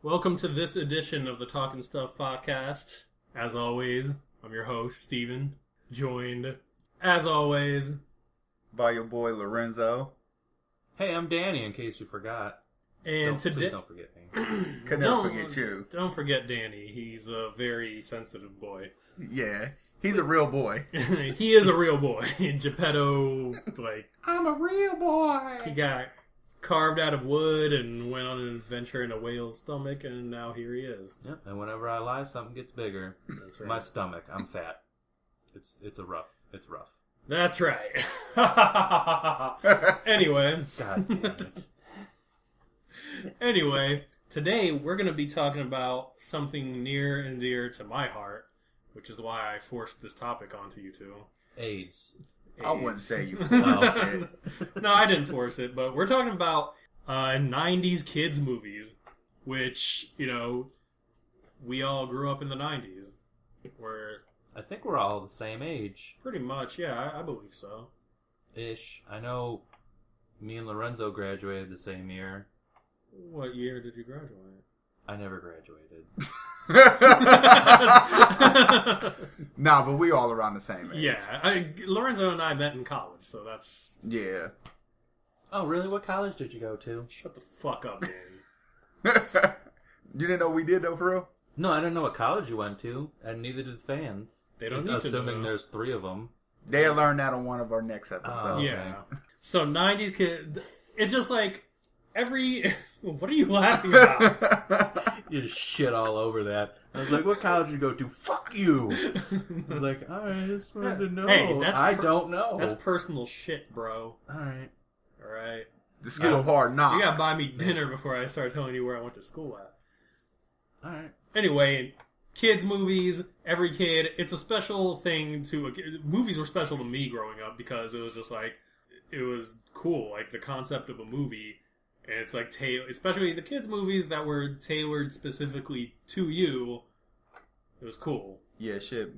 Welcome to this edition of the Talkin Stuff podcast. As always, I'm your host, Steven, joined, as always, by your boy Lorenzo. Hey, I'm Danny, in case you forgot. And Please don't forget me. Could never forget you. Don't forget Danny. He's a very sensitive boy. Yeah, he's a real boy. He is a real boy. Geppetto, I'm a real boy. he got carved out of wood and went on an adventure in a whale's stomach, and now here he is. Yep, and whenever I lie, something gets bigger. That's right. My stomach, I'm fat. It's rough. That's right. Anyway. God damn it. Anyway, today we're going to be talking about something near and dear to my heart, which is why I forced this topic onto you two. AIDS. I wouldn't say you forced it. No, I didn't force it, but we're talking about 90's kids movies, which, we all grew up in the 90's. I think we're all the same age. Pretty much, yeah, I believe so. Ish. I know me and Lorenzo graduated the same year. What year did you graduate? I never graduated. Nah, but we all around the same age. Yeah, Lorenzo and I met in college, so that's... Yeah. Oh, really? What college did you go to? Shut the fuck up, Danny. You didn't know we did, though, for real? No, I didn't know what college you went to, and neither did the fans. They don't need to Assuming know. there's 3 of them. They'll learn that on one of our next episodes. Okay. Yeah. So 90's kids, it's just like every... What are you laughing about? You just shit all over that. I was like, what college did you go to? Fuck you! I was like, alright, I just wanted to know. Hey, I don't know. That's personal shit, bro. Alright. Alright? The school of hard knocks. You gotta buy me dinner before I start telling you where I went to school at. Alright. Anyway, kids' movies, every kid, it's a special thing to... Movies were special to me growing up because it was just like... It was cool, like the concept of a movie... And it's like, especially the kids' movies that were tailored specifically to you. It was cool. Yeah, shit.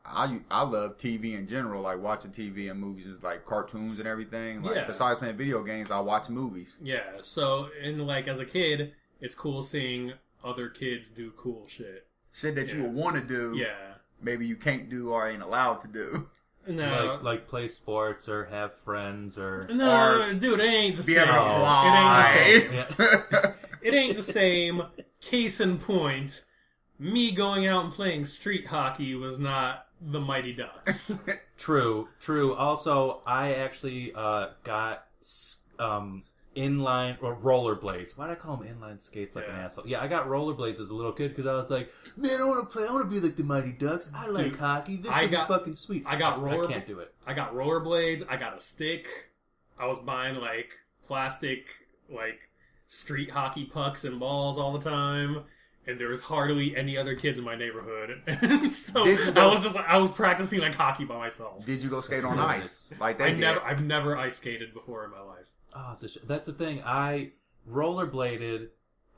I love TV in general, like watching TV and movies, like cartoons and everything. Like, Yeah. Besides playing video games, I watch movies. Yeah, so, and like, as a kid, it's cool seeing other kids do cool shit. Shit that you would want to do, Yeah. maybe you can't do or ain't allowed to do. No, Like play sports or have friends or... no, dude, it ain't the Be same. able to It ain't the same. fly. Yeah. It ain't the same. Case in point, me going out and playing street hockey was not the Mighty Ducks. True. Also, I actually got inline or rollerblades. Why did I call them inline skates like an asshole? Yeah, I got rollerblades as a little kid because I was like, man, I want to be like the Mighty Ducks. I like Dude, hockey. This would be fucking sweet. I can't do it. I got rollerblades. I got a stick. I was buying like plastic street hockey pucks and balls all the time. And there was hardly any other kids in my neighborhood. So I was practicing like hockey by myself. Did you go skate on ice? Like they did? I've never ice skated before in my life. Oh, that's the thing. I rollerbladed,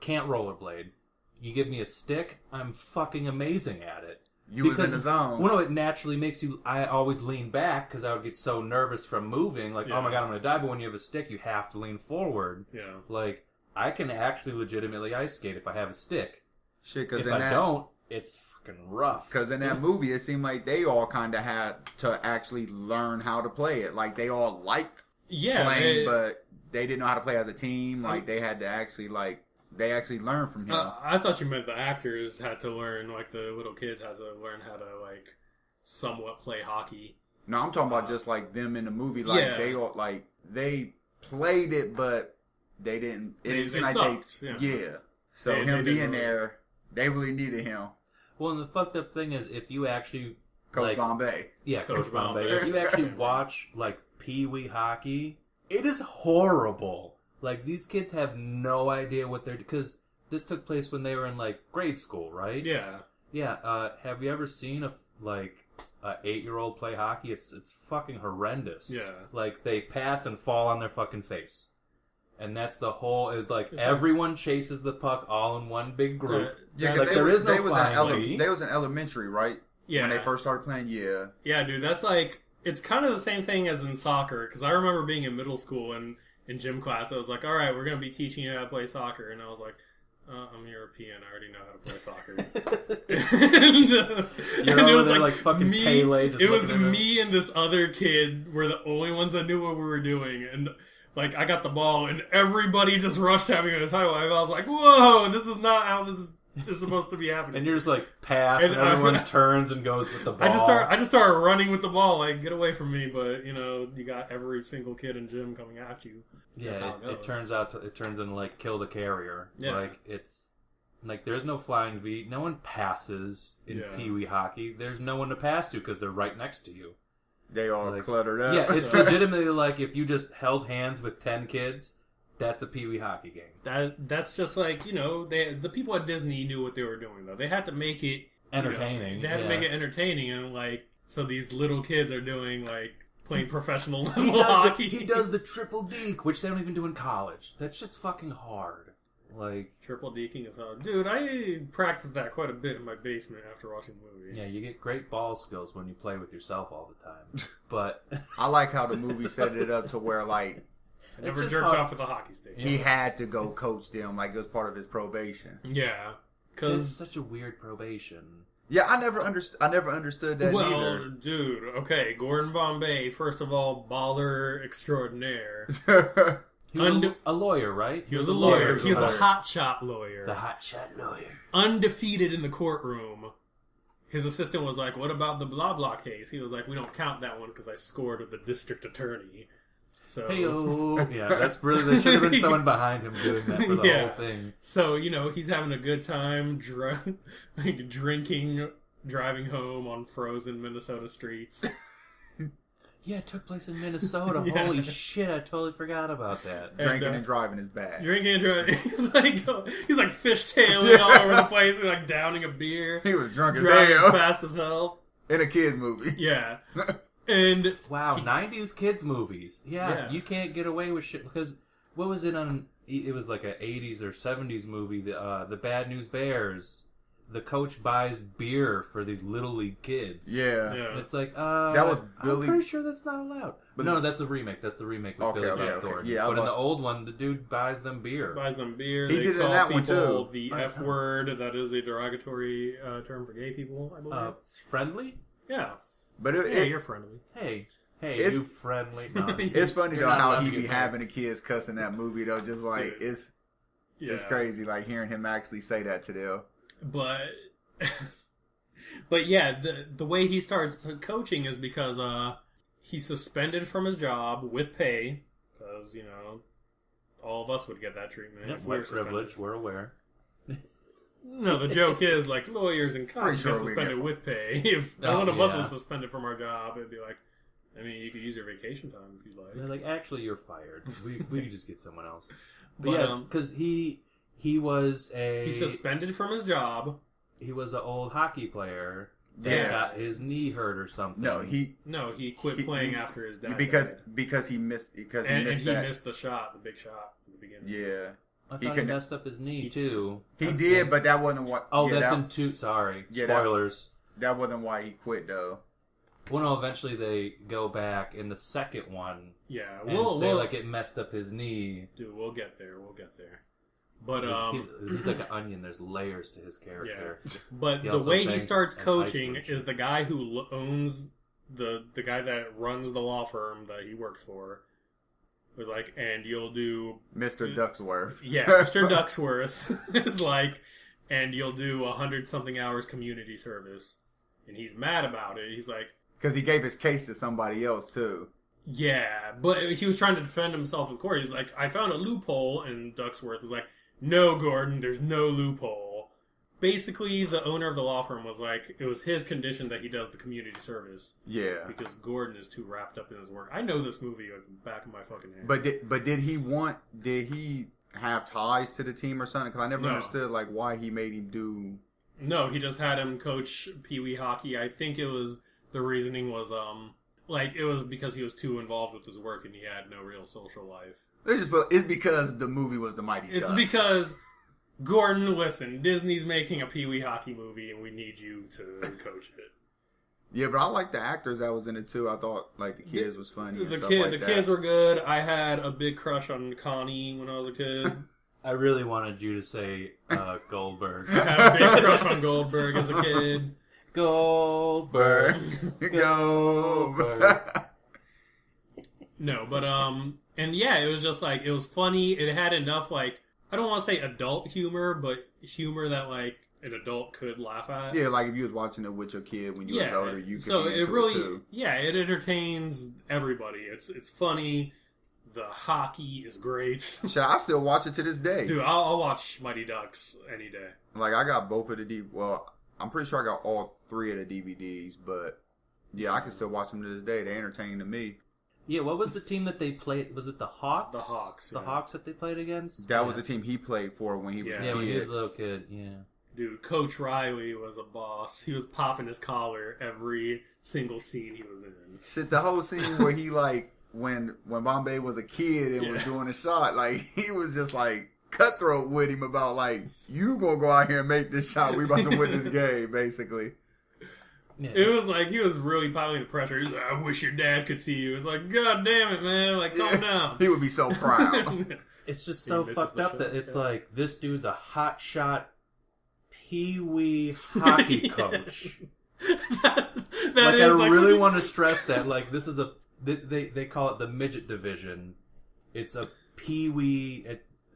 can't rollerblade. You give me a stick, I'm fucking amazing at it. You was in the zone. Well, no, it naturally makes you... I always lean back because I would get so nervous from moving. Like, oh my god, I'm going to die. But when you have a stick, you have to lean forward. Yeah. Like, I can actually legitimately ice skate if I have a stick. Shit, if I don't, it's fucking rough. Because in that movie, it seemed like they all kind of had to actually learn how to play it. Like, they all liked playing, but they didn't know how to play as a team. Like, they had to actually, they actually learned from him. I thought you meant the actors had to learn, like the little kids had to learn how to, somewhat play hockey. No, I'm talking about just, them in the movie. They all, they played it, but they didn't. They sucked. So They him being really. there, they really needed him. Well, and the fucked up thing is, if you actually... Coach Bombay. Yeah, Coach Coach Bombay. Bombay. If you actually watch, Pee-wee hockey, it is horrible. Like, these kids have no idea what they're... Because this took place when they were in, grade school, right? Yeah. Yeah, have you ever seen a 8-year-old play hockey? It's fucking horrendous. Yeah. They pass and fall on their fucking face. And that's the whole, everyone chases the puck all in one big group. Yeah, there is no flying. They was in elementary, right? Yeah. When they first started playing, yeah. Yeah, dude, that's it's kind of the same thing as in soccer, because I remember being in middle school and in gym class, I was like, all right, we're going to be teaching you how to play soccer. And I was like, I'm European. I already know how to play soccer. You're over there like fucking Pele. It was me and this other kid were the only ones that knew what we were doing. And like I got the ball and everybody just rushed at me in a high five. I was like, whoa, this is not how this is supposed to be happening. And you're just like pass, and everyone turns and goes with the ball. I just started running with the ball, like get away from me. But you got every single kid in gym coming at you. Yeah, it turns into like kill the carrier. Yeah. Like it's like there's no flying V. No one passes in Pee Wee hockey. There's no one to pass to because they're right next to you. They all cluttered up. Yeah, it's legitimately like if you just held hands with 10 kids. That's a Pee Wee hockey game. That's just like, the people at Disney knew what they were doing, though. They had to make it entertaining. They had to make it entertaining, and like, so these little kids are doing like playing professional level hockey. He does the triple deke, which they don't even do in college. That shit's fucking hard. Like triple deking is hard, dude. I practiced that quite a bit in my basement after watching the movie. Yeah, you get great ball skills when you play with yourself all the time. But I like how the movie set it up to where like. I never jerked off with a hockey stick. He had to go coach them, like it was part of his probation. Yeah, because it's such a weird probation. Yeah, I never understood that. Well, either. Dude, okay, Gordon Bombay, first of all, baller extraordinaire. He was a lawyer, right? He was a lawyer. He was a hotshot lawyer. The hotshot lawyer. Undefeated in the courtroom. His assistant was like, "What about the blah blah case?" He was like, "We don't count that one because I scored with the district attorney." So yeah, that's really there should have been someone behind him doing that for the whole thing. So he's having a good time, drinking, driving home on frozen Minnesota streets. Yeah, it took place in Minnesota. Yeah. Holy shit, I totally forgot about that. Drinking and driving is bad. Drinking and driving. He's like fishtailing all over the place. He's like downing a beer. He was drunk as driving hell. Fast as hell. In a kid's movie. Yeah. And wow, 90's kids movies. Yeah, you can't get away with shit because what was it on? It was like a 80's or 70's movie. The Bad News Bears. The coach buys beer for these little league kids. Yeah. And it's like, that was Billy. I'm pretty sure that's not allowed. But no, that's a remake. That's the remake with Billy Bob Thornton. Yeah, but in the old one, the dude buys them beer. He did call that one too. The F word, that is a derogatory term for gay people, I believe. Friendly? Yeah. But you're friendly. Hey, you friendly. No, it's funny though how he be having the kids cussing that movie though. Just like it's crazy. Like hearing him actually say that to them. But yeah, the way he starts coaching is because he's suspended from his job with pay because all of us would get that treatment. Yep, white privilege. We're aware. No, the joke is like lawyers and cops get suspended with pay. If one of us was suspended from our job, it'd be like, I mean, you could use your vacation time if you like. They're like, actually, you're fired. We could just get someone else. But yeah, because he was he's suspended from his job. He was an old hockey player that got his knee hurt or something. No, he quit playing after his dad because he missed the shot, the big shot at the beginning. Yeah. I thought he messed up his knee too. He did, but that wasn't what. Oh, that's in two. Sorry, spoilers. That wasn't why he quit, though. Well, no. Eventually, they go back in the second one. Yeah, we'll say like it messed up his knee. Dude, we'll get there. But he's like an onion. There's layers to his character. Yeah. But the way he starts coaching is the guy who owns the guy that runs the law firm that he works for. Was like, and you'll do Mr. Ducksworth. Yeah, Mr. Ducksworth is like, and you'll do 100-something hours community service, and he's mad about it. He's like, because he gave his case to somebody else too. Yeah, but he was trying to defend himself in court. He's like, I found a loophole, and Ducksworth is like, no, Gordon, there's no loophole. Basically, the owner of the law firm was like, it was his condition that he does the community service. Yeah. Because Gordon is too wrapped up in his work. I know this movie like the back of my fucking head. But did he have ties to the team or something? Because I never understood like why he made him do... No, he just had him coach Pee Wee hockey. I think it was, the reasoning was, it was because he was too involved with his work and he had no real social life. It's because the movie was the Mighty Ducks. It's because... Gordon, listen, Disney's making a Pee Wee hockey movie and we need you to coach it. Yeah, but I like the actors that was in it too. I thought like the kids was funny. The kids were good. I had a big crush on Connie when I was a kid. I really wanted you to say Goldberg. I had a big crush on Goldberg as a kid. Goldberg. Goldberg. No, but and yeah, it was just like it was funny. It had enough like I don't want to say adult humor, but humor that like an adult could laugh at. Yeah, like if you was watching it with your kid when you was older, you could. So be it really, too. it entertains everybody. It's funny. The hockey is great. Shit, I still watch it to this day. Dude, I'll watch Mighty Ducks any day. Like I got both of the well, I'm pretty sure I got all 3 of the DVDs, but yeah, I can still watch them to this day. They entertain to me. Yeah, what was the team that they played? Was it the Hawks? The Hawks. The Hawks that they played against? That was the team he played for when he was a kid. When he was a little kid, yeah. Dude, Coach Riley was a boss. He was popping his collar every single scene he was in. Shit, the whole scene where he like, when Bombay was a kid and was doing a shot, like, he was just like cutthroat with him about like, you gonna go out here and make this shot. We about to win this game, basically. Yeah. It was like he was really piling the pressure. He was like, I wish your dad could see you. It's like, God damn it, man! Like, calm down. He would be so proud. It's just so fucked up that it's like this dude's a hot shot pee-wee hockey coach. that like I really want to stress that. Like this is they call it the midget division. It's a pee-wee.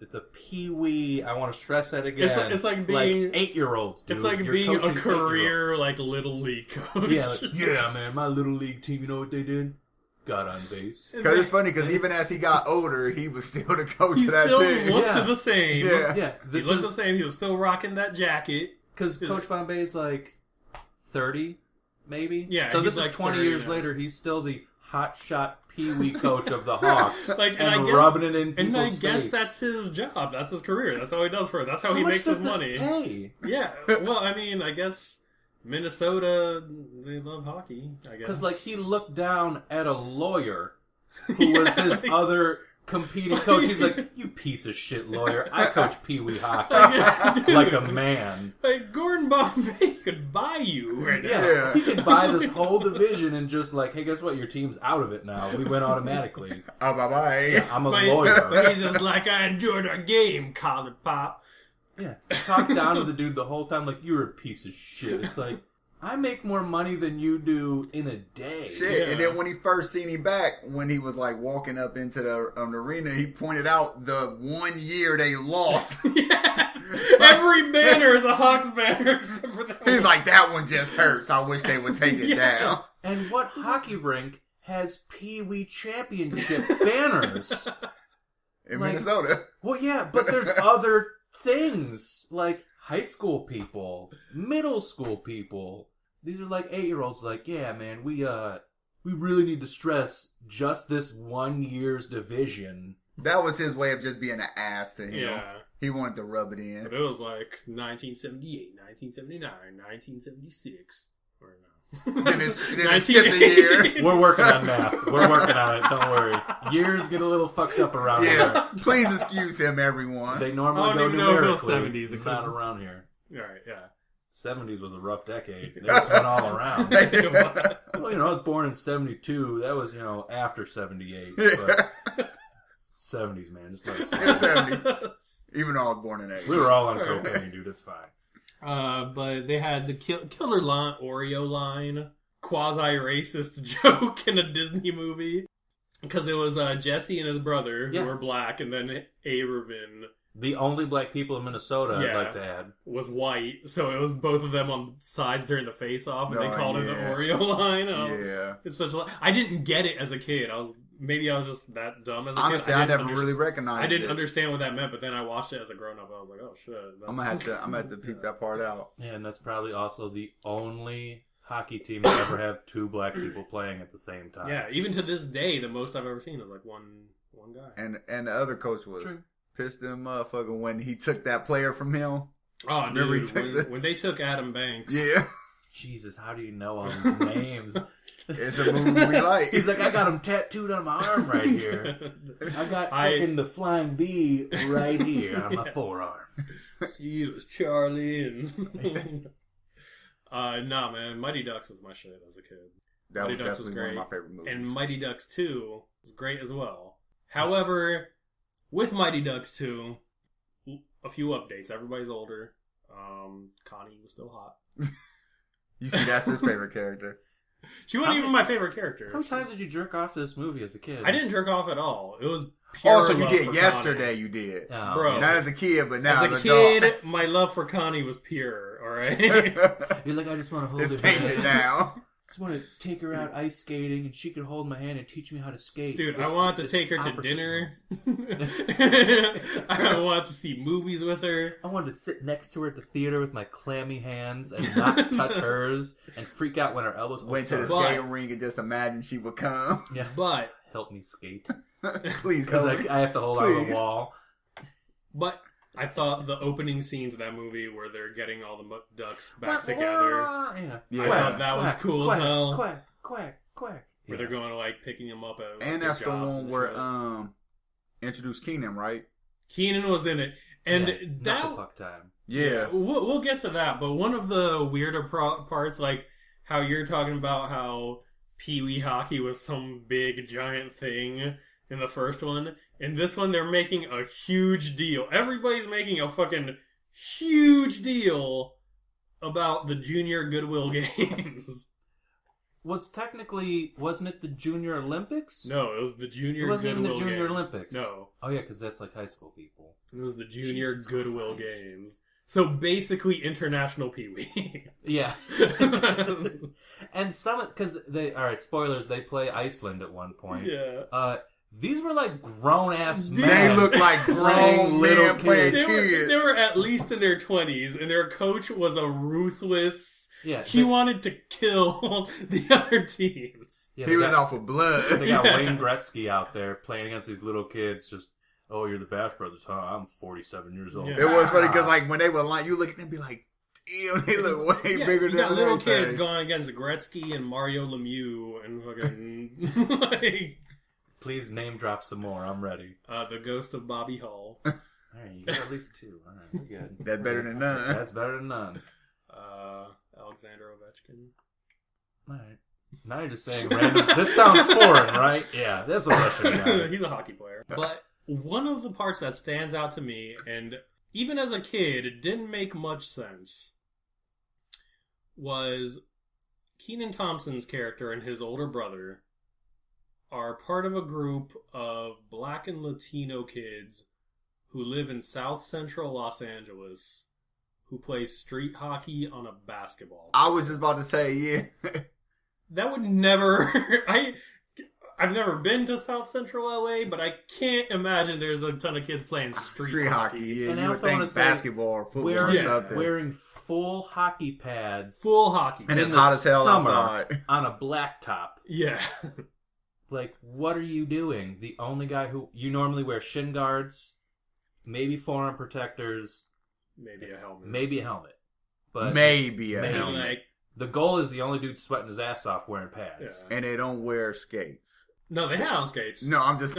It's a pee-wee. I want to stress that again. It's like being 8-year-olds. Dude. It's like You're being a coaching career like little league coach. Yeah, man. My little league team. You know what they did? Got on base. Because it's funny, because even as he got older, he was still the coach he of that still team. looked the same. Yeah. He looked the same. He was still rocking that jacket. Because Coach Bombay's like 30, maybe? Yeah. So this is like 20 30 years now. later. He's still the hotshot pee-wee coach of the Hawks. Like, and I guess, rubbing it in people's And I guess face. that's his job. That's his career. That's all he does for it. That's how he much makes does his this money. Pay? Yeah. Well, I mean, I guess Minnesota, they love hockey, I guess. Because, like, he looked down at a lawyer who was his other competing coach. He's like, you piece of shit lawyer. I coach pee-wee hockey like a man. Like, Gordon Bombay could buy you right now. Yeah. He could buy this whole division and just like, hey, guess what? Your team's out of it now. We went automatically. Oh, bye-bye. I'm a lawyer. He's just like, I enjoyed our game, Colin Pop. Yeah. Talk down to the dude the whole time like, you're a piece of shit. It's like, I make more money than you do in a day. Shit, and then when he first seen him back, when he was like walking up into the arena, he pointed out the 1 year they lost. Yeah. Every banner is a Hawks banner except for that He's one. like, that one just hurts. I wish they would take it down. And what hockey rink has Pee-wee Championship banners? In Like, Minnesota. Well, yeah, but there's other things. Like high school people, middle school people. These are like 8-year-olds like, yeah, man, we really need to stress just this 1 year's division. That was his way of just being an ass to him. Yeah. He wanted to rub it in. But it was like 1978, 1979, 1976. Or no. Then it skipped a year. We're working on math. We're working on it. Don't worry. Years get a little fucked up around here. Yeah. Please excuse him, everyone. They normally I go don't even know if it was numerically. 70s. Not around here. Right, yeah. 70s was a rough decade. They just went all around. Well, you know, I was born in 72. That was, you know, after 78. But 70s, man. Just like It's 70. Even though I was born in 80. we were all on cocaine, dude. It's fine. But they had the killer line, Oreo line, quasi-racist joke in a Disney movie. Because it was Jesse and his brother who were black, and then Averman The only black people in Minnesota, I'd Yeah. like to add. was white. So it was both of them on sides during the face-off, and they Oh, called it the yeah. Oreo line. Yeah. It's such a... I didn't get it as a kid. I was just that dumb as a Honestly, kid. I never really recognized it. I didn't understand what that meant, but then I watched it as a grown-up, and I was like, oh, shit. I'm gonna have to peep that part out. Yeah, and that's probably also the only hockey team to ever have two black people playing at the same time. Yeah, even to this day, the most I've ever seen is like one guy. And the other coach was pissed him motherfucker when he took that player from him. Oh, Remember he dude, took when they took Adam Banks. Yeah. Jesus, how do you know all these names? It's a movie we like. He's like, I got him tattooed on my arm right here. I got fucking the flying V right here on my forearm. See you as Charlie and... nah, man. Mighty Ducks was my shit as a kid. That Mighty was Ducks was definitely great. one of my favorite movies. And Mighty Ducks 2 was great as well. However, with Mighty Ducks 2, a few updates. Everybody's older. Connie was still hot. You see, that's his favorite character. She wasn't even my favorite character. How many times did you jerk off to this movie as a kid? I didn't jerk off at all. It was pure love for Connie. Oh, so you did yesterday, you did. Oh, bro. Not as a kid, but now as a kid, my love for Connie was pure, alright? You're like, I just want to hold it's her hand. tainted now. I just want to take her out ice skating and she could hold my hand and teach me how to skate. Dude, I wanted to take her to dinner. I wanted to see movies with her. I wanted to sit next to her at the theater with my clammy hands and not touch hers and freak out when her elbows went to the skating rink and just imagine she would come. Yeah, but help me skate. Please, because I have to hold on the wall. But I thought the opening scene to that movie where they're getting all the ducks back together. Yeah. I thought that was cool as hell. Quack, quack, quack. Where they're going to like picking him up at and that's the one where introduced Keenan, right? Keenan was in it, and that puck time. Yeah, we'll get to that. But one of the weirder parts, like how you're talking about how Pee Wee hockey was some big giant thing in the first one. In this one, they're making a huge deal. Everybody's making a fucking huge deal about the Junior Goodwill Games. Wasn't it the Junior Olympics? No, it was the Junior Goodwill Games. It wasn't even the Junior Olympics. No. Oh, yeah, because that's like high school people. It was the Junior Goodwill Games. So basically International Pee-wee. Yeah. And because alright, spoilers, they play Iceland at one point. Yeah. These were like grown-ass men. They look like grown little kids. They were at least in their 20s, and their coach was a ruthless... Yeah, he wanted to kill the other teams. Yeah, he was out for blood. They got Wayne Gretzky out there playing against these little kids. Just, oh, you're the Bash Brothers, huh? I'm 47 years old. Yeah. It was funny because, like, when they were lying, you look at them and be like, damn, they look way bigger than you got little kids going against Gretzky and Mario Lemieux and fucking like. Please name drop some more. I'm ready. The ghost of Bobby Hull. All right, you got at least two. All right, we're good. That's better than none. That's better than none. Alexander Ovechkin. All right. Now you're just saying random. This sounds foreign, right? Yeah, that's a Russian guy. He's a hockey player. But one of the parts that stands out to me, and even as a kid, it didn't make much sense, was Kenan Thompson's character and his older brother are part of a group of black and Latino kids who live in South Central Los Angeles who play street hockey on a basketball court. I was just about to say, yeah. That would never... I've never been to South Central LA, but I can't imagine there's a ton of kids playing street hockey. Yeah, and you I would also think basketball or football or something. Wearing full hockey pads. Full hockey. And it's hot as hell outside. On a blacktop. Yeah. Like, what are you doing? The only guy who... You normally wear shin guards, maybe forearm protectors... Maybe a helmet. But maybe a helmet. Like, the goal is the only dude sweating his ass off wearing pads. Yeah. And they don't wear skates. No, they had on skates. No, I'm just...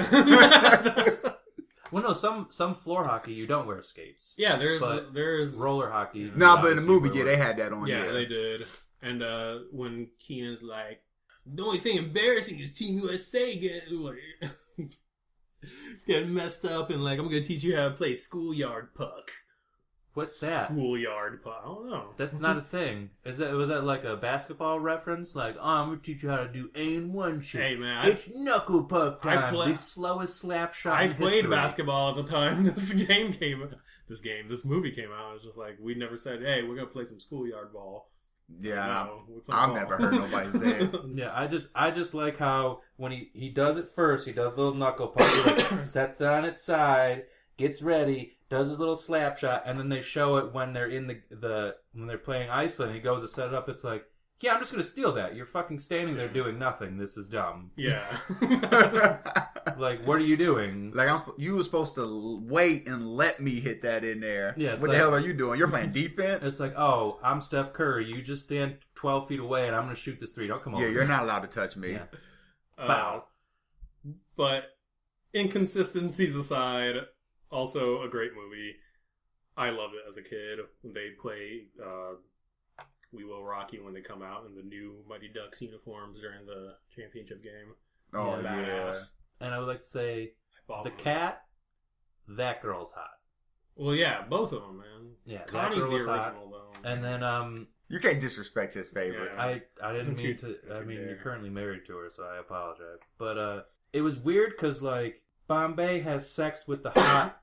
Well, no, some floor hockey you don't wear skates. Yeah, there's roller hockey. No, but in the movie, they had that on. Yeah, they did. And when Keenan's like, the only thing embarrassing is Team USA getting messed up, and like, I'm gonna teach you how to play schoolyard puck. What's that? Schoolyard puck. I don't know. That's not a thing. Was that like a basketball reference? Like, I'm gonna teach you how to do A and one shit. Hey man, it's knuckle puck time. The slowest slap shot. I played basketball at the time this movie came out. It's just like we never said, "Hey, we're gonna play some schoolyard ball." Yeah, I've never heard nobody say it. Yeah, I just like how when he does it first, he does the little knuckle puck, he like sets it on its side, gets ready, does his little slap shot, and then they show it when they're in when they're playing Iceland. He goes to set it up. It's like, yeah, I'm just gonna steal that. You're fucking standing there doing nothing. This is dumb. Yeah. Like, what are you doing? Like, you were supposed to wait and let me hit that in there. Yeah. What the hell are you doing? You're playing defense? It's like, oh, I'm Steph Curry. You just stand 12 feet away and I'm going to shoot this three. Don't come over. Yeah, you're not allowed to touch me. Yeah. Foul. But inconsistencies aside, also a great movie. I loved it as a kid. When they play We Will Rock You when they come out in the new Mighty Ducks uniforms during the championship game. Oh, yeah. And I would like to say, the cat, that girl's hot. Well, yeah, both of them, man. Yeah, Connie's the original, hot. though. And then, you can't disrespect his favorite. Yeah. I didn't mean to. I mean, dare. you're currently married to her, so I apologize. But it was weird because like Bombay has sex with the hot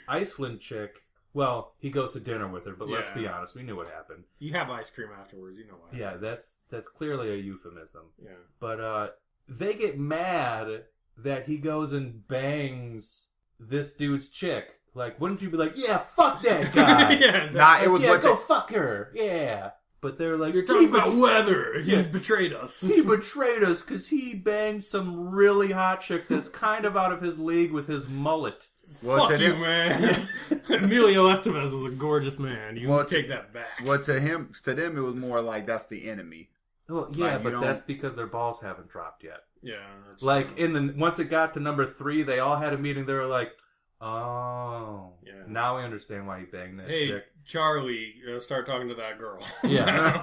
Iceland chick. Well, he goes to dinner with her, but let's be honest, we knew what happened. You have ice cream afterwards, you know what? Yeah, that's clearly a euphemism. Yeah. But they get mad that he goes and bangs this dude's chick. Like, wouldn't you be like, yeah, fuck that guy? It was go fuck her. Yeah. But they're like, you're talking about weather. He's betrayed us. He betrayed us because he banged some really hot chick that's kind of out of his league with his mullet. Well, fuck you, man. Emilio Estevez was a gorgeous man. You take that back. Well, to them, it was more like that's the enemy. Well, yeah, like, but that's because their balls haven't dropped yet. Yeah. Like, once it got to number 3, they all had a meeting. They were like, oh. Yeah. Now we understand why you banged that chick. Hey, Charlie, start talking to that girl. Yeah.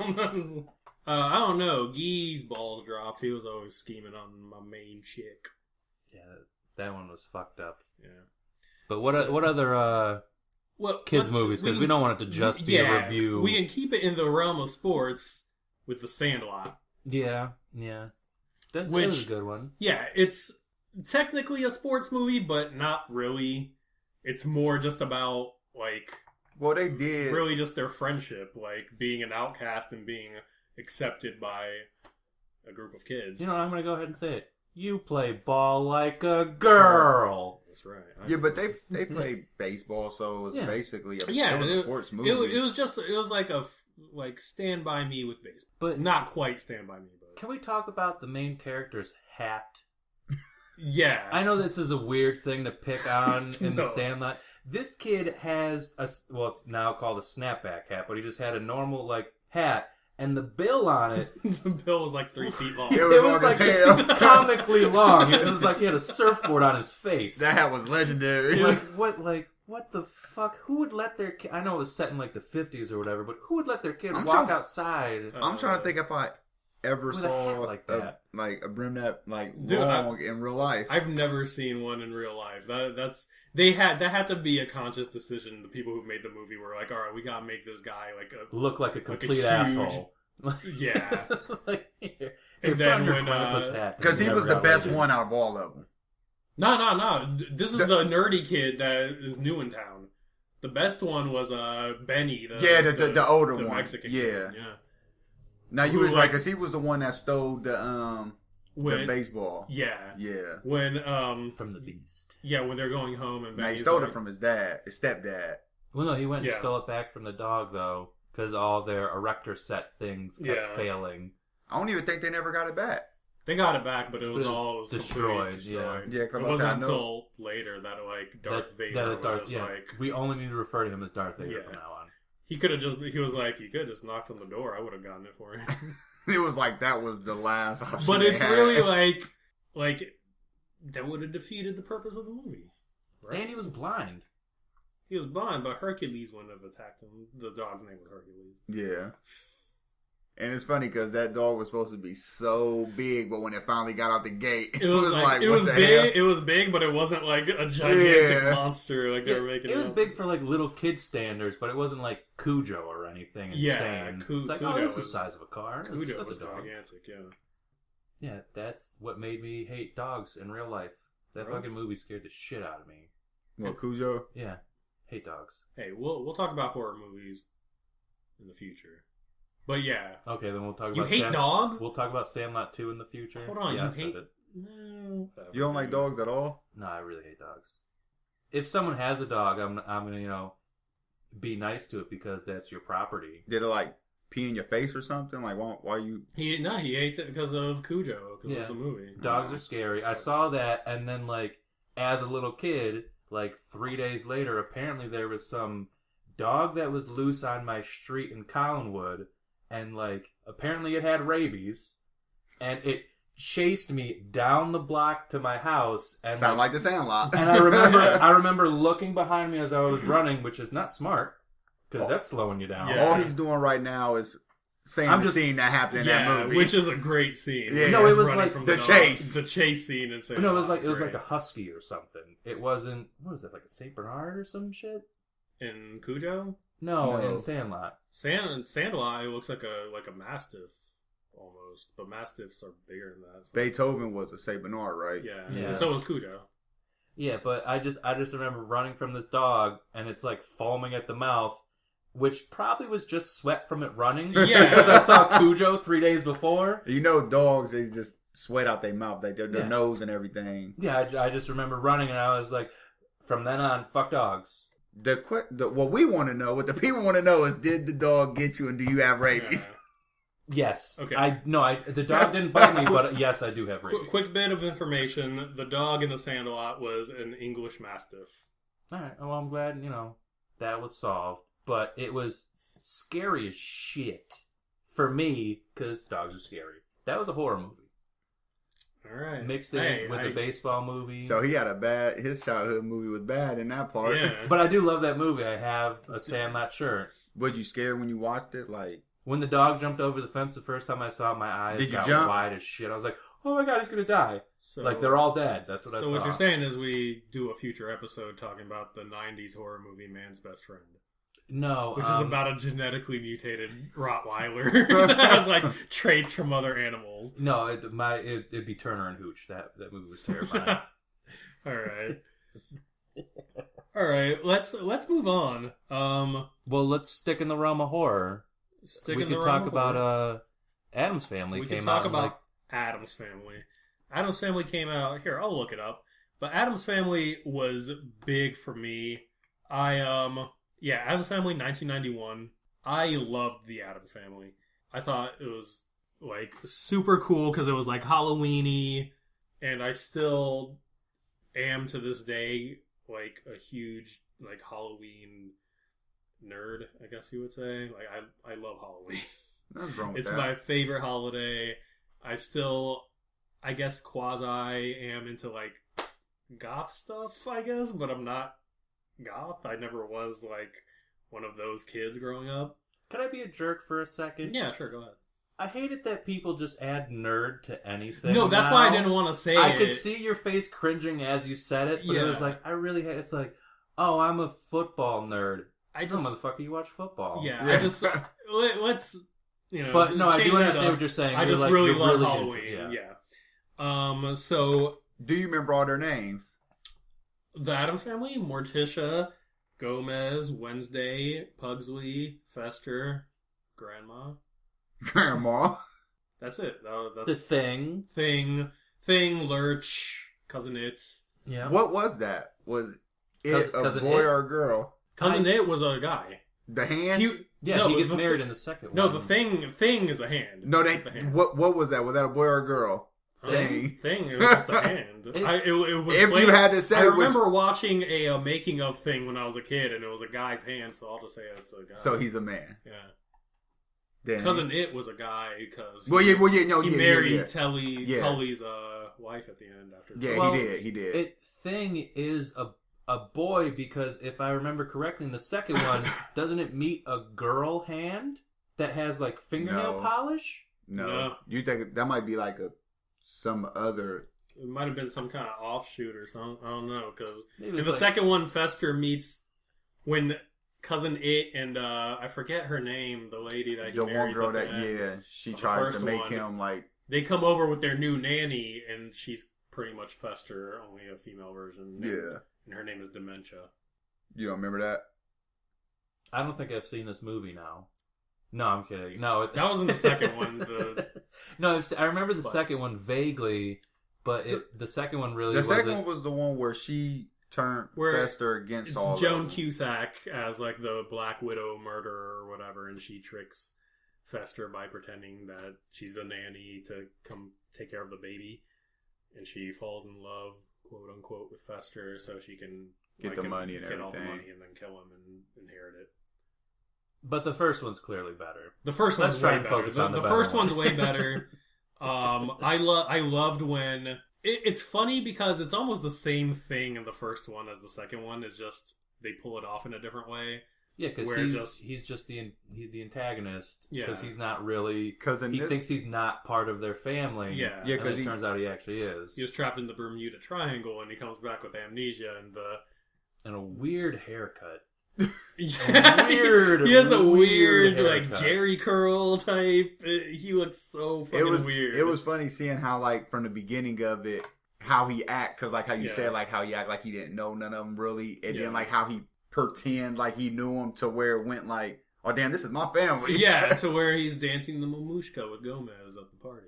I don't know. Guy's balls dropped. He was always scheming on my main chick. Yeah, that one was fucked up. Yeah. But what other kids movies? Because we don't want it to just be a review. We can keep it in the realm of sports with The Sandlot. Yeah. That was a good one. Yeah, it's technically a sports movie, but not really. It's more just about, like... Well, they did. Really just their friendship, like being an outcast and being accepted by a group of kids. You know, I'm going to go ahead and say it. You play ball like a girl. That's right. Yeah, but they play baseball, so it was basically a sports movie. It was like Stand By Me with baseball, but not quite Stand By Me. But can we talk about the main character's hat? Yeah, I know this is a weird thing to pick on in The Sandlot. This kid has it's now called a snapback hat, but he just had a normal hat. And the bill on it... the bill was like 3 feet long. It was like comically long. It was like he had a surfboard on his face. That hat was legendary. What the fuck? Who would let their kid... I know it was set in like the 50s or whatever, but who would let their kid walk outside? I'm trying to think if I ever saw a brim that long in real life. I've never seen one in real life. That had to be a conscious decision. The people who made the movie were like, all right, we gotta make this guy look like a complete asshole. Yeah. And then when because he was the best one out of all of them. No. This is the nerdy kid that is new in town. The best one was Benny. The older one. Mexican kid. Yeah. Now you was right because he was the one that stole the baseball. Yeah. When from the beast. Yeah, when they're going home and he stole it from his stepdad. Well, no, he went and stole it back from the dog though, because all their erector set things kept failing. I don't even think they never got it back. They got it back, but it was all destroyed. Yeah, it wasn't until later that Darth Vader was like. We only need to refer to him as Darth Vader from now on. He could have just. He was like, you could have just knocked on the door. I would have gotten it for him. It was like that was the last option. But it's really like that would have defeated the purpose of the movie. Right? And he was blind. He was blind, but Hercules wouldn't have attacked him. The dog's name was Hercules. Yeah. And it's funny because that dog was supposed to be so big, but when it finally got out the gate, it was like it was big. It was big, but it wasn't like a gigantic monster like they were making. It was big for like little kid standards, but it wasn't like Cujo or anything insane. Yeah, it's like Cujo this is the size of a car. Cujo was gigantic. Yeah, that's what made me hate dogs in real life. That fucking movie scared the shit out of me. What, Cujo? Yeah, hate dogs. Hey, we'll talk about horror movies in the future. But yeah. Okay, then we'll talk about... You hate dogs? We'll talk about Sandlot 2 in the future. Hold on, yeah, you hate... No. You don't like dogs at all? No, I really hate dogs. If someone has a dog, I'm gonna, be nice to it because that's your property. Did it, pee in your face or something? Like, why you... He hates it because of Cujo, because of the movie. Dogs are scary. I saw that, and then, as a little kid, 3 days later, apparently there was some dog that was loose on my street in Collinwood, and apparently it had rabies, and it chased me down the block to my house. And sound like the Sandlot. And I remember looking behind me as I was running, which is not smart because that's slowing you down. Yeah. All he's doing right now is saying the scene that happened in that movie, which is a great scene. Yeah. No, it was like the chase scene, and saying, no, it was like a husky or something. It wasn't. What was it, like a Saint Bernard or some shit? In Cujo? No, in Sandlot. Sandlot, it looks like a Mastiff almost, but Mastiffs are bigger than that. So. Beethoven was a Saint Bernard, right? Yeah. And so was Cujo. Yeah, but I just remember running from this dog, and it's like foaming at the mouth, which probably was just sweat from it running. Yeah, because I saw Cujo 3 days before. You know, dogs, they just sweat out their mouth, their nose and everything. Yeah, I just remember running, and I was like, from then on, fuck dogs. What we want to know, what the people want to know is, did the dog get you, and do you have rabies? Yeah. Yes. Okay. The dog didn't bite me, but yes, I do have rabies. Quick bit of information: the dog in the Sandlot was an English Mastiff. All right. Well, I'm glad that was solved, but it was scary as shit for me because dogs are scary. That was a horror movie. All right. Mixed in with the baseball movie. So he had his childhood movie was bad in that part. Yeah. But I do love that movie. I have a Sandlot shirt. Was you scared when you watched it? Like, when the dog jumped over the fence the first time I saw it, my eyes got wide as shit. I was like, oh my god, he's going to die. So, like, they're all dead. That's what I saw. So what you're saying is we do a future episode talking about the 90's horror movie Man's Best Friend. No. Which is about a genetically mutated Rottweiler that has, like, traits from other animals. No, it'd be Turner and Hooch. That movie was terrifying. All right, let's move on. Well, let's stick in the realm of horror. We could talk about Addams Family. We can talk about Addams Family. Addams Family came out. Here, I'll look it up. But Addams Family was big for me. Addams Family, 1991. I loved the Addams Family. I thought it was like super cool because it was like Halloween-y, and I still am to this day like a huge like Halloween nerd, I guess you would say. Like I love Halloween. Nothing wrong with it's that. my favorite holiday. I still, I guess, quasi am into like goth stuff, I guess, but I'm not goth. I never was like one of those kids growing up. Could I be a jerk for a second? Yeah, sure, go ahead. I hate it that people just add nerd to anything. No, that's why I didn't want to say I could see your face cringing as you said it, but it was like, it's like, oh, I'm a football nerd. Motherfucker, you watch football. Yeah. I just, let's, But no, I do understand what you're saying. I just really love Halloween. Yeah. So. Do you remember all their names? The Addams Family, Morticia, Gomez, Wednesday, Pugsley, Fester, Grandma. That's it. That's the Thing, Lurch, Cousin It. Yeah. What was that? Was it a boy or a girl? Cousin It was a guy. The hand? He gets married in the second one. No, the thing is a hand. No, the hand. What was that? Was that a boy or a girl? Thing. It was just a hand. It was. If you had to say, I remember watching a making of Thing when I was a kid, and it was a guy's hand. So I'll just say it's a guy. So he's a man. Yeah. Then Cousin It was a guy because he married Tully's wife at the end after. Yeah, he did. Thing is a boy because if I remember correctly, in the second one, doesn't it meet a girl hand that has like fingernail polish? No, you think that might be like some other. It might have been some kind of offshoot or something. I don't know because in the second one, Fester meets when Cousin It and I forget her name, the lady that he marries. The one girl she tries to make him like. They come over with their new nanny, and she's pretty much Fester, only a female version. Yeah, and her name is Dementia. You don't remember that? I don't think I've seen this movie now. No, I'm kidding. No, that was in the second one. No, I remember the second one vaguely, but the second one really wasn't. The second one was the one where she turned Fester against all of them. Joan Cusack as like the Black Widow murderer or whatever, and she tricks Fester by pretending that she's a nanny to come take care of the baby, and she falls in love, quote unquote, with Fester so she can get the money and get everything, all the money, and then kill him and inherit it. But the first one's clearly better. The first one's way better. The first one's way better. I loved when it's funny because it's almost the same thing in the first one as the second one. It's just they pull it off in a different way. Yeah, because he's the antagonist. Because he's not really. He thinks he's not part of their family. Yeah, because it turns out he actually is. He was trapped in the Bermuda Triangle, and he comes back with amnesia and a weird haircut. Weird. He has a weird like Jerry curl type. He looks so fucking weird. It was funny seeing how like from the beginning of it, how he act, because like how you said like how he act like he didn't know none of them really, and then like how he pretend like he knew him to where it went like, oh damn, this is my family. Yeah, to where he's dancing the mamushka with Gomez at the party.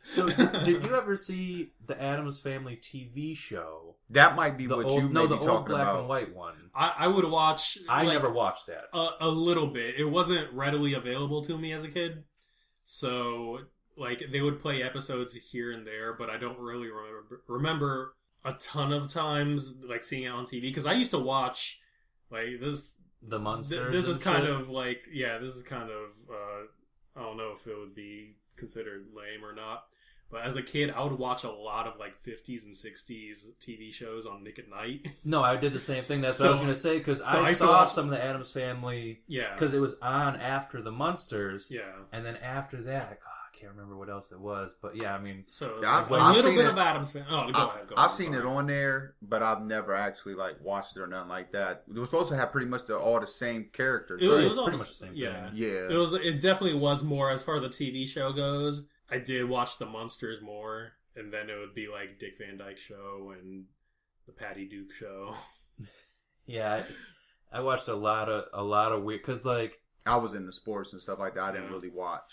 So, did you ever see the Addams Family TV show? That might be what you may be talking about. No, the old black and white one. I would watch... I never watched that. A little bit. It wasn't readily available to me as a kid. So, like, they would play episodes here and there, but I don't really remember a ton of times, like, seeing it on TV. Because I used to watch, like, this... The Munsters This is kind of, like... Yeah, this is kind of... I don't know if it would be considered lame or not. But as a kid, I would watch a lot of like 50s and 60s TV shows on Nick at Night. No, I did the same thing. That's what I was going to say, because I saw some of the Addams Family. Yeah. Because it was on after the Munsters. Yeah. And then after that, I can't remember what else it was. But yeah, I mean. So a little bit of Addams Family. Oh, go ahead. I've seen it on there, but I've never actually like watched it or nothing like that. It was supposed to have pretty much all the same characters. It was pretty much the same thing. Yeah. It definitely was more as far as the TV show goes. I did watch the Munsters more, and then it would be like Dick Van Dyke Show and the Patty Duke Show. Yeah, I watched a lot of weird, because like I was into sports and stuff like that. I didn't really watch.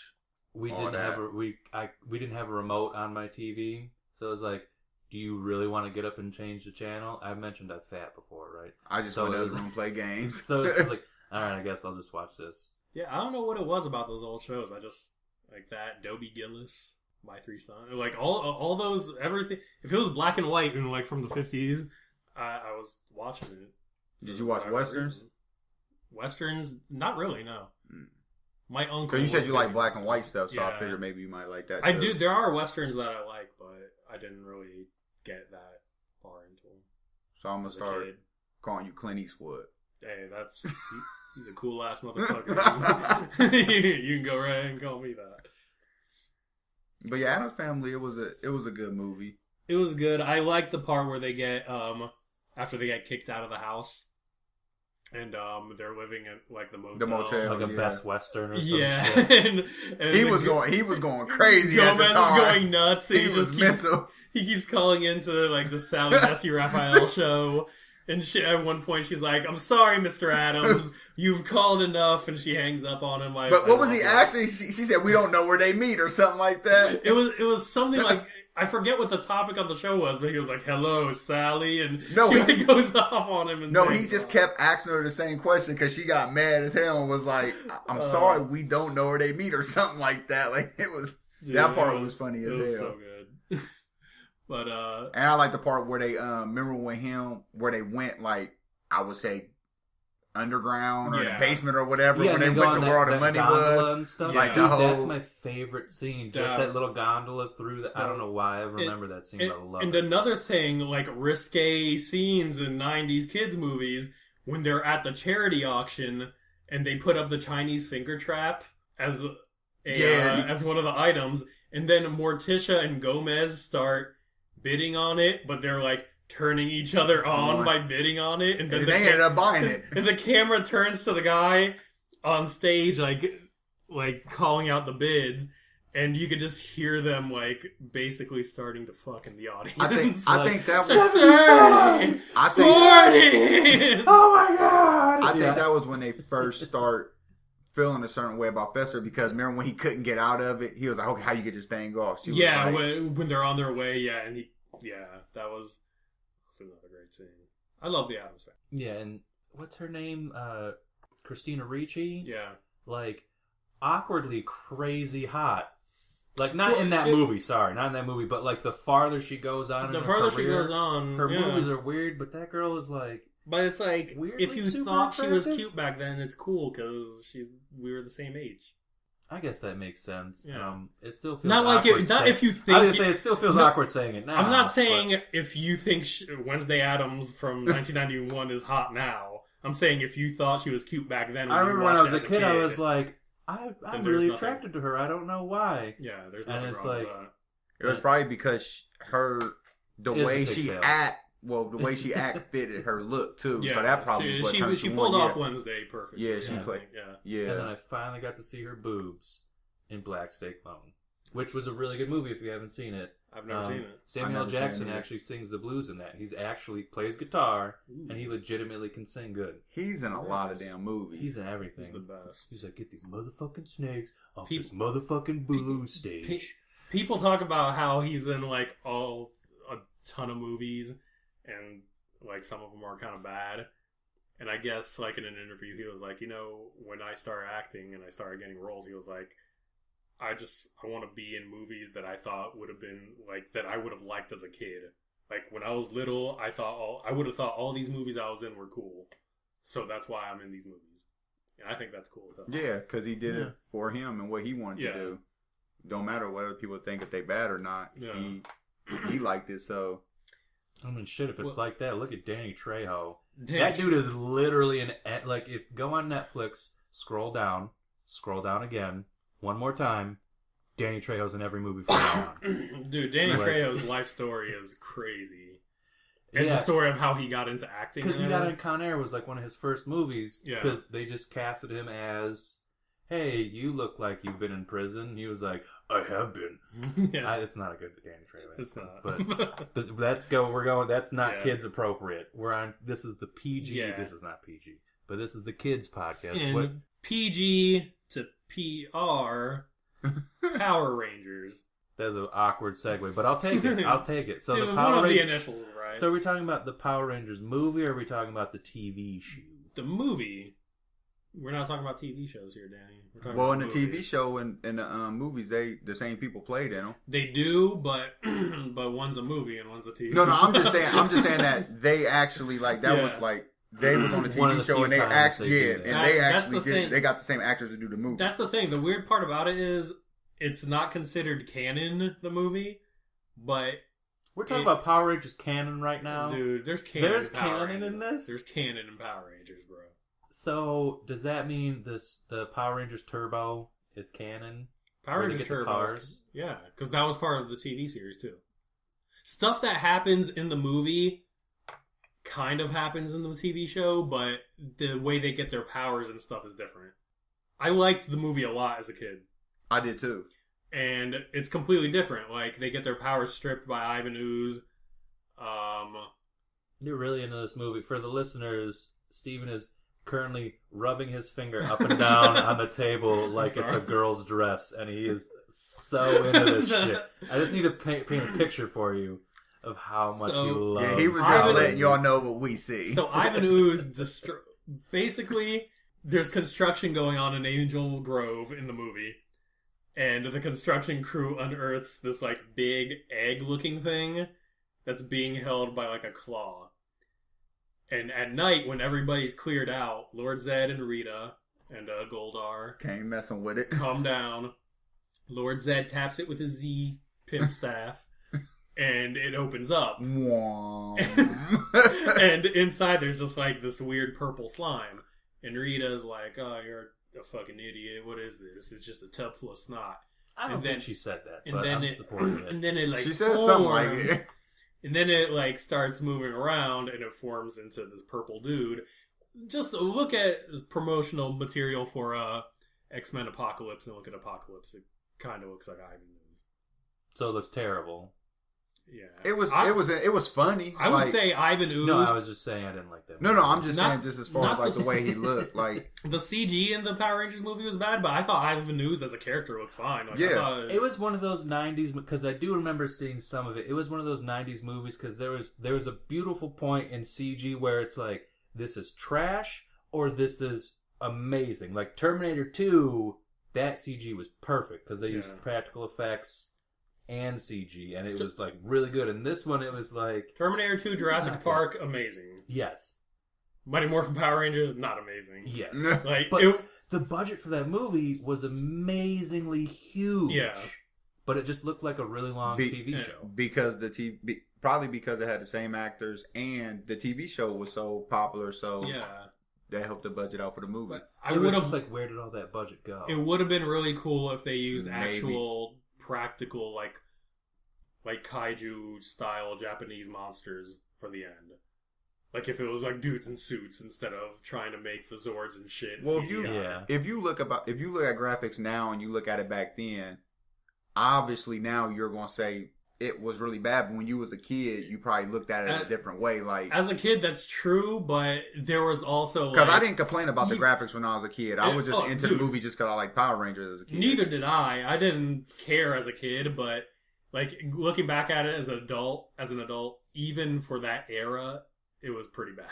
We didn't have a remote on my TV, so it was like, do you really want to get up and change the channel? I've mentioned I'm fat before, right? I just went to the room and play games. So it's like, all right, I guess I'll just watch this. Yeah, I don't know what it was about those old shows. I just. Like that, Dobie Gillis, My Three Sons, like all those, everything. If it was black and white and like from the 50s, I was watching it. Did you watch westerns? Westerns, not really. No. My uncle. Because you said you like black and white stuff, so I figured maybe you might like that. I do. There are westerns that I like, but I didn't really get that far into them. So I'm gonna start calling you Clint Eastwood. Hey, that's. He's a cool ass motherfucker. You can go right ahead and call me that. But yeah, Addams Family, it was a good movie. It was good. I liked the part where they get after they get kicked out of the house, and they're living at like the motel, like a Best Western or something. Yeah, shit. and he was going crazy. Gomez is going nuts. He just keeps calling into like the Sally Jesse Raphael show. And at one point, she's like, "I'm sorry, Mr. Adams, you've called enough," and she hangs up on him. But what was he asking? She said, "We don't know where they meet," or something like that. It was something like, I forget what the topic of the show was, but he was like, "Hello, Sally," and she goes off on him. And he just kept asking her the same question because she got mad as hell and was like, "I'm sorry, we don't know where they meet," or something like that. Like it was that part was funny as hell. It was so good. But and I like the part where they remember where they went, like I would say underground or the basement or whatever, when they went to where all the money was and stuff. Like dude, that's my favorite scene. Just that little gondola through the I don't know why I remember that scene, but I love it. And another thing, like risque scenes in 90s kids movies, when they're at the charity auction and they put up the Chinese finger trap as as one of the items, and then Morticia and Gomez start bidding on it, but they're like turning each other on by bidding on it, and then they ended up buying it. And the camera turns to the guy on stage, like calling out the bids, and you could just hear them like basically starting to fuck in the audience. I think that was 70, 40. Oh my god! I think that was when they first start feeling a certain way about Fester, because remember when he couldn't get out of it, he was like, "Okay, how you get this thing off?" When they're on their way, and that was another great scene. I love the Addams Family. Yeah, and what's her name? Christina Ricci. Yeah, like awkwardly crazy hot. Like not in that movie. Sorry, not in that movie. But like the farther she goes on, she goes on, her movies are weird. But that girl is like. But it's like, if you thought she was cute back then, it's cool because we were the same age. I guess that makes sense. Yeah. It still feels awkward. If you think. I was gonna say it still feels awkward saying it now. I'm not saying if you think Wednesday Addams from 1991 is hot now. I'm saying if you thought she was cute back then. I remember when I was a kid, I was like, I'm really attracted to her. I don't know why. Yeah, there's nothing wrong with that. It was probably because the way she act Well, the way she fitted her look too, yeah, so that probably she pulled off Wednesday perfect. Yeah, she played. Yeah, and then I finally got to see her boobs in Black Snake Mountain, which was a really good movie. If you haven't seen it, I've never seen it. Samuel L. Jackson actually sings the blues in that. He's actually plays guitar, and he legitimately can sing good. He's in a lot of damn movies. He's in everything. He's the best. He's like, get these motherfucking snakes off this motherfucking blues stage. People talk about how he's in like a ton of movies, and like some of them are kind of bad. And I guess like in an interview, he was like, when I started acting and I started getting roles, he was like, I want to be in movies that I thought would have been like that I would have liked as a kid. Like when I was little, I would have thought all these movies I was in were cool. So that's why I'm in these movies, and I think that's cool. Yeah, because he did it for him and what he wanted to do. Don't matter whether people think if they bad or not. Yeah. He liked it, so. I mean, shit, if it's like that, look at Danny Trejo. That dude is literally if go on Netflix, scroll down again, one more time, Danny Trejo's in every movie from now on. Dude, Danny Trejo's life story is crazy. And the story of how he got into acting. Because he got in Con Air was like one of his first movies. Because they just casted him as, hey, you look like you've been in prison. He was like, I have been. It's not a good Danny Trejo. It's not. But we're going, that's not kids appropriate. This is the PG. This is not PG. But this is the kids podcast. And PG to PR, Power Rangers. That's an awkward segue, but I'll take it. So Dude, the Power one of the initials is right. So are we talking about the Power Rangers movie, or are we talking about the TV show? The movie. We're not talking about TV shows here, Danny. We're talking about in the TV show and in the movies, the same people played in them. They do, but one's a movie and one's a TV. No, I'm just saying that they actually was like. They was on the TV show and they actually they got the same actors to do the movie. That's the thing. The weird part about it is it's not considered canon, the movie, but we're talking about Power Rangers canon right now. Dude, there's canon. There's canon in this? There's canon in Power Rangers, bro. So does that mean the Power Rangers Turbo is canon? Power Rangers Turbo, cars? Yeah, because that was part of the TV series too. Stuff that happens in the movie kind of happens in the TV show, but the way they get their powers and stuff is different. I liked the movie a lot as a kid. I did too. And it's completely different. Like, they get their powers stripped by Ivan Ooze. You're really into this movie. For the listeners, Steven is currently rubbing his finger up and down on the table like it's a girl's dress, and he is so into this shit. I just need to paint a picture for you of how much you love. Yeah, he was just letting y'all know what we see. So Ivan Ooze basically, there's construction going on in Angel Grove in the movie, and the construction crew unearths this like big egg-looking thing that's being held by like a claw. And at night, when everybody's cleared out, Lord Zed and Rita and Goldar ain't messing with it. Calm down. Lord Zed taps it with his Z pimp staff. And it opens up. And inside there's just like this weird purple slime. And Rita's like, oh, you're a fucking idiot. What is this? It's just a tub full of snot. I don't think she said that, but I'm supporting it. And then it like she said something like it. And then it like starts moving around and it forms into this purple dude. Just look at promotional material for X-Men Apocalypse and look at Apocalypse. It kind of looks like Ivan Ooze. So it looks terrible. Yeah, it was funny. I would say Ivan Ooze. No, I was just saying I didn't like that. No, I'm just saying just as far as like the way he looked. Like the CG in the Power Rangers movie was bad, but I thought Ivan Ooze as a character looked fine. Like, it was one of those 90s because I do remember seeing some of it. It was one of those 90s movies because there was a beautiful point in CG where it's like this is trash or this is amazing. Like Terminator 2, that CG was perfect because they used practical effects and CG, and it was like really good. And this one, it was like Terminator 2, Jurassic Park, amazing. Yes. Mighty Morphin Power Rangers, not amazing. Yes. But the budget for that movie was amazingly huge. Yeah. But it just looked like a really long TV show because probably because it had the same actors and the TV show was so popular. So that helped the budget out for the movie. But I would have like, where did all that budget go? It would have been really cool if they used actual practical like kaiju style Japanese monsters for the end. Like if it was like dudes in suits instead of trying to make the Zords and shit. Well, if you look at graphics now and you look at it back then, obviously now you're gonna say it was really bad. But when you was a kid, you probably looked at it a different way. Like as a kid, that's true, but there was also because I didn't complain about the graphics when I was a kid. I was just into the movie just because I like Power Rangers as a kid. Neither did I. I didn't care as a kid, but like looking back at it as an adult, even for that era. It was pretty bad.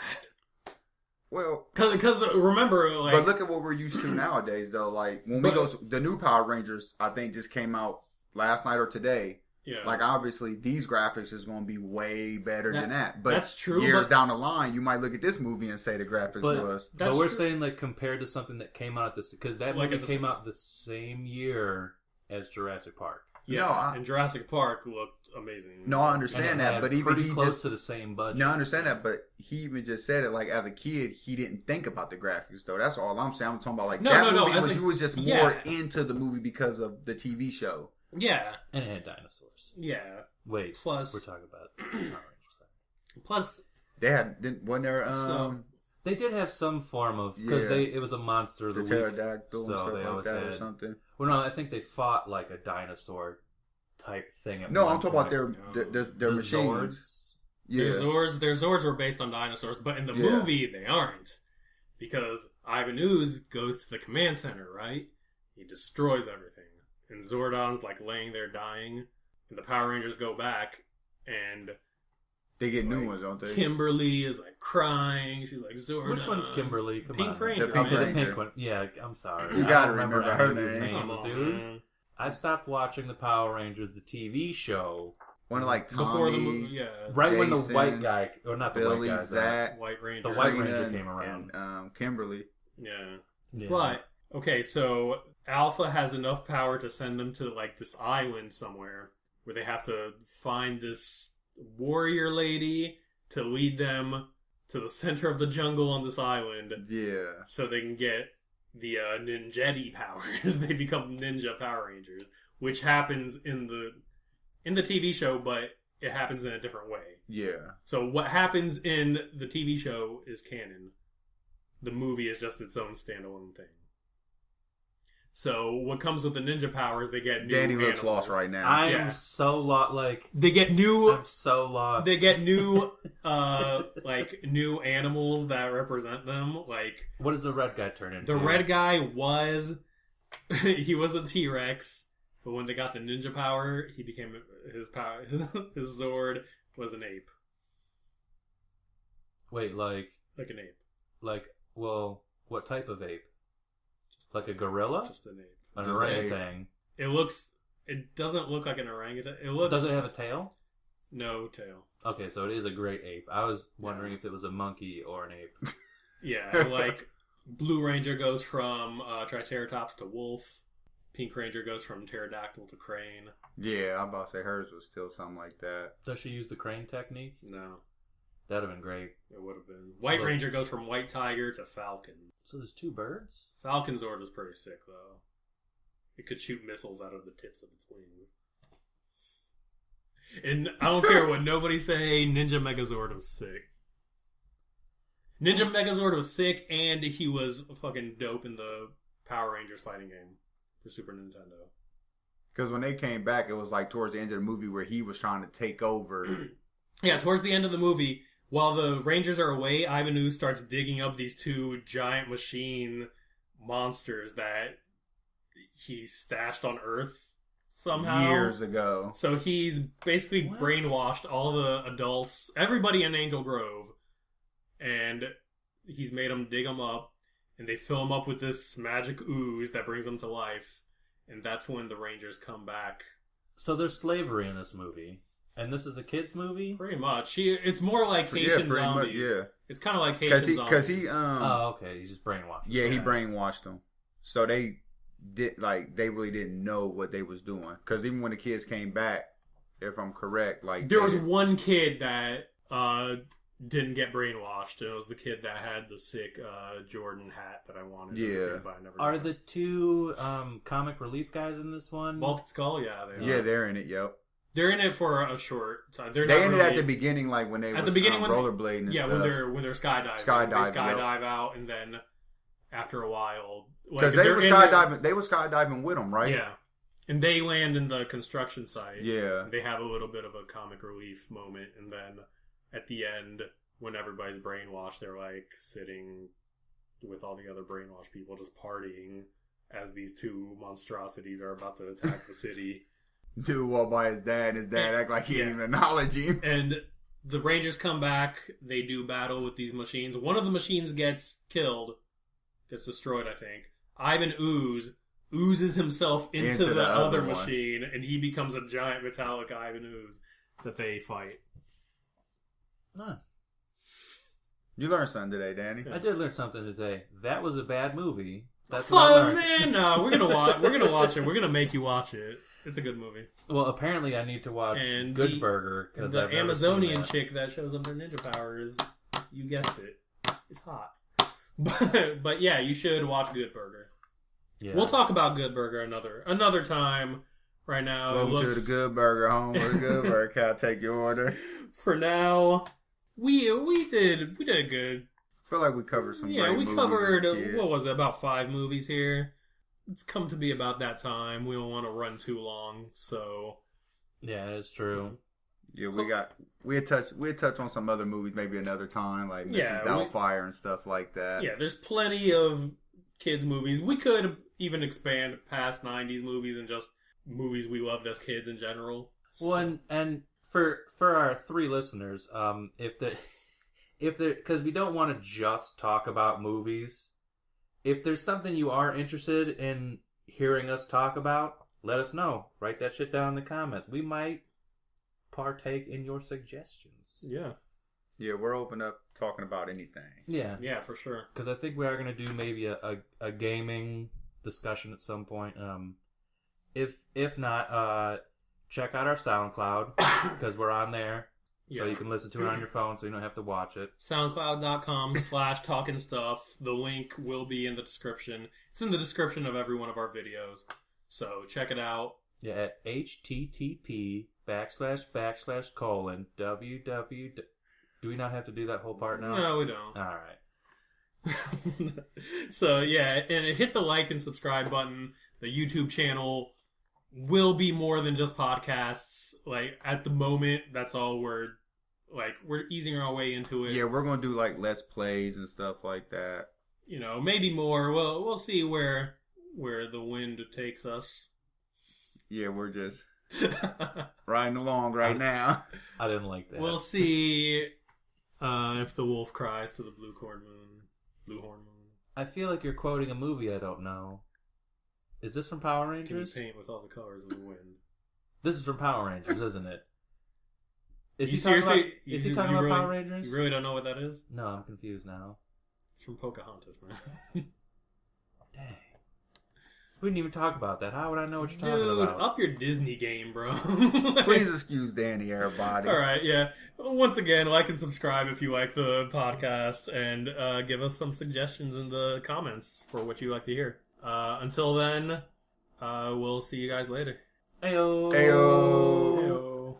Well, because remember, like, but look at what we're used to nowadays, though. Like when we go, the new Power Rangers, I think just came out last night or today. Yeah. Like obviously, these graphics is going to be way better than that. But that's true. Years down the line, you might look at this movie and say the graphics was. But we're saying like compared to something that came out because that movie came out the same year as Jurassic Park. Yeah, and Jurassic Park looked amazing. No, I understand that, but even pretty close to the same budget. No, I understand that, but he even just said it like as a kid, he didn't think about the graphics though. That's all I'm saying. I'm talking about like you was just more into the movie because of the TV show. Yeah, and it had dinosaurs. Yeah. Wait. Plus, we're talking about Power Rangers. Plus, they had wasn't there they did have some form of because it was a monster of the week, pterodactyl, so they always had or something. Well, no, I think they fought like a dinosaur type thing. No, I'm talking about their machines. Zords. Yeah, their Zords were based on dinosaurs, but in the movie they aren't because Ivan Ooze goes to the command center, right? He destroys everything, and Zordon's like laying there dying, and the Power Rangers go back and. They get new ones, don't they? Kimberly is like crying. She's like, Zordon. Which one's Kimberly? Come Pink on. Ranger. The pink one. Yeah, I'm sorry. You gotta remember her names, dude. Man. I stopped watching the Power Rangers, the TV show. One like Tommy, before the movie, right Jason, when the white guy, or not the Billy, white guy, Zach, White Ranger, the White Ranger came around, and Kimberly. Yeah, but okay, so Alpha has enough power to send them to like this island somewhere where they have to find this warrior lady to lead them to the center of the jungle on this island. Yeah. So they can get the ninjetti powers. They become ninja Power Rangers, which happens in the TV show, but it happens in a different way. Yeah. So what happens in the TV show is canon. The movie is just its own standalone thing. So what comes with the ninja powers, they get new Danny animals. looks lost right now. I'm so lost. Like they get new. I'm so lost. They get new, new animals that represent them. Like what does the red guy turn into? The red guy was, he was a T-Rex, but when they got the ninja power, he became his power. His Zord was an ape. Wait, like an ape. Like, well, what type of ape? Like a gorilla? Just an ape. An orangutan. It doesn't look like an orangutan. Does it have a tail? No tail. Okay, so it is a great ape. I was wondering if it was a monkey or an ape. Yeah, like Blue Ranger goes from Triceratops to wolf. Pink Ranger goes from pterodactyl to crane. Yeah, I'm about to say hers was still something like that. Does she use the crane technique? No. That'd have been great. It would have been. White Ranger goes from white tiger to falcon. So there's two birds? Falcon Zord was pretty sick, though. It could shoot missiles out of the tips of its wings. And I don't care what nobody say, Ninja Megazord was sick. Ninja Megazord was sick, and he was fucking dope in the Power Rangers fighting game for Super Nintendo. Because when they came back, it was like towards the end of the movie where he was trying to take over. Yeah, towards the end of the movie, while the Rangers are away, Ivan Ooze starts digging up these two giant machine monsters that he stashed on Earth somehow. Years ago. So he's basically brainwashed all the adults, everybody in Angel Grove, and he's made them dig them up, and they fill them up with this magic ooze that brings them to life, and that's when the Rangers come back. So there's slavery in this movie. And this is a kid's movie? Pretty much. It's more like Haitian zombies. Yeah. It's kind of like Haitian zombies. Because he, oh, okay. He's just brainwashed. Yeah, he brainwashed them. So they they really didn't know what they was doing. Because even when the kids came back, if I'm correct, there was one kid that didn't get brainwashed. And it was the kid that had the sick Jordan hat that I wanted. Yeah. As a kid, but I never Are got. The two comic relief guys in this one? Bulk and Skull? Yeah, they are. Yeah, they're in it. Yep. They're in it for a short time. They ended at the beginning, like when they at was the beginning rollerblading. And yeah, stuff. when they're skydiving. They skydive out, and then after a while, because they were skydiving. They were skydiving with them, right? Yeah, and they land in the construction site. Yeah, they have a little bit of a comic relief moment, and then at the end, when everybody's brainwashed, they're like sitting with all the other brainwashed people, just partying as these two monstrosities are about to attack the city. Dude walked by his dad, and his dad act like he didn't even acknowledge him. And the Rangers come back. They do battle with these machines. One of the machines gets killed. Gets destroyed, I think. Ivan oozes himself into the other machine, and he becomes a giant metallic Ivan Ooze that they fight. Huh. You learned something today, Danny. I did learn something today. That was a bad movie. That's fun, man. No, we're gonna watch it. We're gonna make you watch it. It's a good movie. Well, apparently I need to watch Good Burger because the Amazonian chick that shows them their ninja powers. You guessed it. It's hot. But yeah, you should watch Good Burger. Yeah. We'll talk about Good Burger another time. Right now, welcome to the Good Burger home. With the Good Burger. Can I take your order? For now, we did good. I feel like we covered some. Yeah, we covered what was it, about 5 movies here. It's come to be about that time. We don't want to run too long, so yeah, it's true. Yeah, we had touched on some other movies maybe another time, like Mrs. Doubtfire and stuff like that. Yeah, there's plenty of kids movies. We could even expand past 90s movies and just movies we loved as kids in general. Well, and for our 3 listeners, if because we don't want to just talk about movies. If there's something you are interested in hearing us talk about, let us know. Write that shit down in the comments. We might partake in your suggestions. Yeah. Yeah, we're open up talking about anything. Yeah. Yeah, for sure. Because I think we are going to do maybe a gaming discussion at some point. If not, check out our SoundCloud because we're on there. So you can listen to it on your phone so you don't have to watch it. SoundCloud.com/Talkin Stuff. The link will be in the description. It's in the description of every one of our videos. So check it out. Yeah, at http://:www. Do we not have to do that whole part now? No, we don't. All right. So yeah, and hit the like and subscribe button. The YouTube channel will be more than just podcasts. Like at the moment, that's all we're easing our way into it. Yeah, we're gonna do like Let's Plays and stuff like that. You know, maybe more. We'll see where the wind takes us. Yeah, we're just riding along right now. I didn't like that. We'll see if the wolf cries to the blue horn moon. I feel like you're quoting a movie I don't know. Is this from Power Rangers? Can you paint with all the colors of the wind? This is from Power Rangers, isn't it? Is he seriously? Talking about Power Rangers? You really don't know what that is? No, I'm confused now. It's from Pocahontas, man. Dang. We didn't even talk about that. How would I know what you're talking about? Dude, up your Disney game, bro. Please excuse Danny, everybody. All right, yeah. Once again, like and subscribe if you like the podcast, and give us some suggestions in the comments for what you like to hear. Until then, we'll see you guys later. Ayo. Ayo. Ayo.